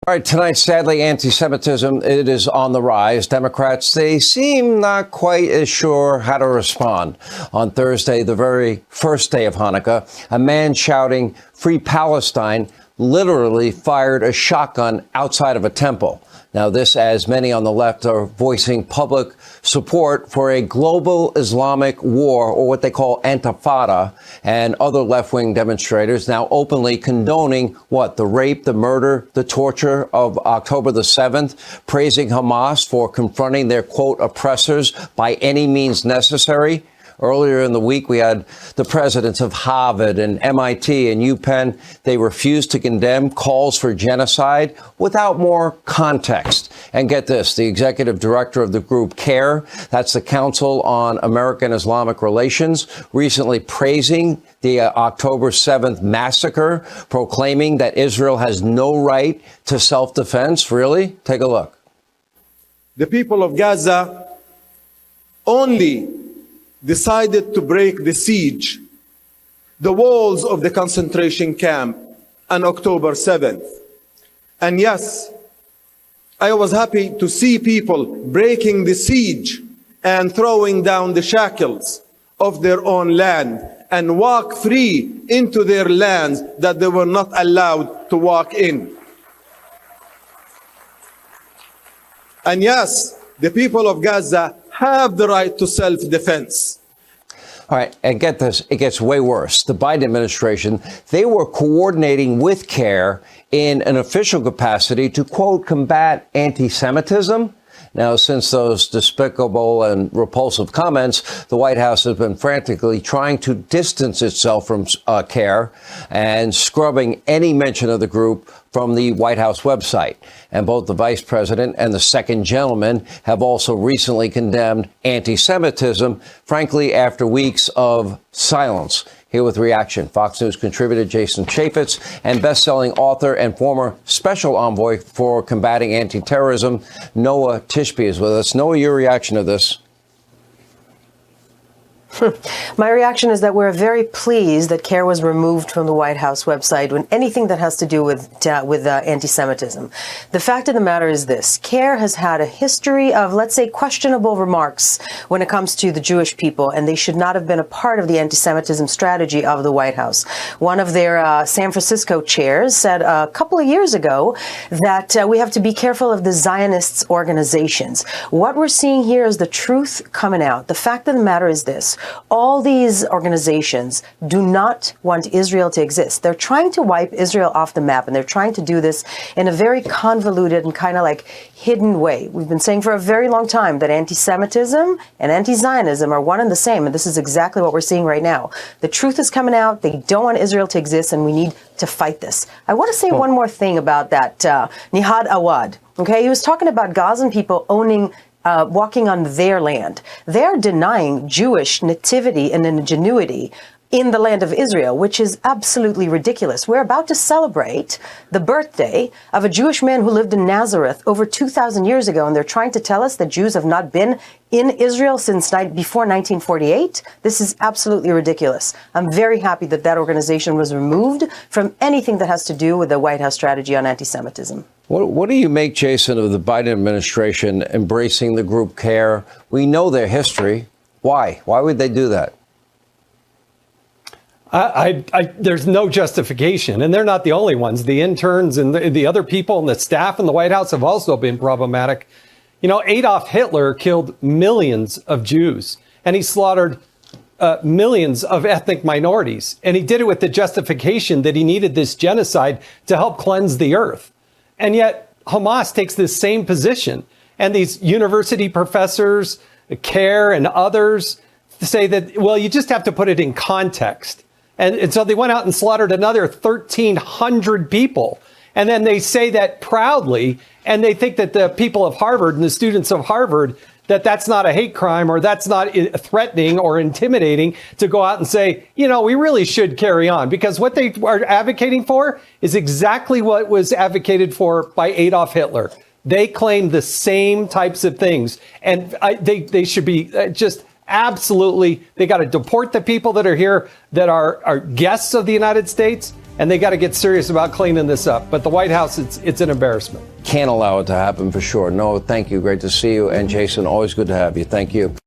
All right, tonight, sadly, anti-Semitism, it is on the rise. Democrats, they seem not quite as sure how to respond. On Thursday, the very first day of Hanukkah, a man shouting, "Free Palestine," literally fired a shotgun outside of a temple. Now, this, as many on the left are voicing public support for a global Islamic war, or what they call Intifada, and other left-wing demonstrators now openly condoning the rape, the murder, the torture of October the 7th, praising Hamas for confronting their, quote, oppressors by any means necessary. Earlier in the week, we had the presidents of Harvard and MIT and UPenn. They refused to condemn calls for genocide without more context. And get this, the executive director of the group CAIR, that's the Council on American Islamic Relations, recently praising the October 7th massacre, proclaiming that Israel has no right to self-defense. Really? Take a look. The people of Gaza only decided to break the siege, the walls of the concentration camp on October 7th. And yes, I was happy to see people breaking the siege and throwing down the shackles of their own land and walk free into their lands that they were not allowed to walk in. And yes, the people of Gaza have the right to self-defense. All right, and get this, it gets way worse. The Biden administration, they were coordinating with CAIR in an official capacity to, quote, combat anti-Semitism. Now, since those despicable and repulsive comments, the White House has been frantically trying to distance itself from CAIR and scrubbing any mention of the group from the White House website. And both the vice president and the second gentleman have also recently condemned anti-Semitism, frankly, after weeks of silence. Here with reaction, Fox News contributor Jason Chaffetz and best-selling author and former special envoy for combating anti-terrorism, Noah Tishby, is with us. Noah, your reaction to this? My reaction is that we're very pleased that CAIR was removed from the White House website when anything that has to do with anti-Semitism. The fact of the matter is this: CAIR has had a history of, let's say, questionable remarks when it comes to the Jewish people, and they should not have been a part of the anti-Semitism strategy of the White House. One of their San Francisco chairs said a couple of years ago that we have to be careful of the Zionists organizations. What we're seeing here is the truth coming out. The fact of the matter is this: all these organizations do not want Israel to exist. They're trying to wipe Israel off the map, and they're trying to do this in a very convoluted and kind of like hidden way. We've been saying for a very long time that anti-Semitism and anti-Zionism are one and the same, and this is exactly what we're seeing right now. The truth is coming out. They don't want Israel to exist, and we need to fight this. I want to say one more thing about that Nihad Awad. Okay, he was talking about Gazan people owning walking on their land. They're denying Jewish nativity and ingenuity in the land of Israel, which is absolutely ridiculous. We're about to celebrate the birthday of a Jewish man who lived in Nazareth over 2,000 years ago, and they're trying to tell us that Jews have not been in Israel since before 1948. This is absolutely ridiculous. I'm very happy that that organization was removed from anything that has to do with the White House strategy on anti-Semitism. What do you make, Jason, of the Biden administration embracing the group CAIR? We know their history. Why? Why would they do that? There's no justification, and they're not the only ones. The interns and the other people and the staff in the White House have also been problematic. You know, Adolf Hitler killed millions of Jews, and he slaughtered millions of ethnic minorities. And he did it with the justification that he needed this genocide to help cleanse the earth. And yet Hamas takes this same position. And these university professors, CAIR and others, say that, well, you just have to put it in context. And so they went out and slaughtered another 1,300 people. And then they say that proudly. And they think that the people of Harvard and the students of Harvard, that that's not a hate crime, or that's not threatening or intimidating to go out and say, you know, we really should carry on, because what they are advocating for is exactly what was advocated for by Adolf Hitler. They claim the same types of things, and they should be just absolutely, they got to deport the people that are here that are guests of the United States. and they got to get serious about cleaning this up. But the White House, it's an embarrassment. Can't allow it to happen for sure. No, thank you. Great to see you. And Jason, always good to have you. Thank you.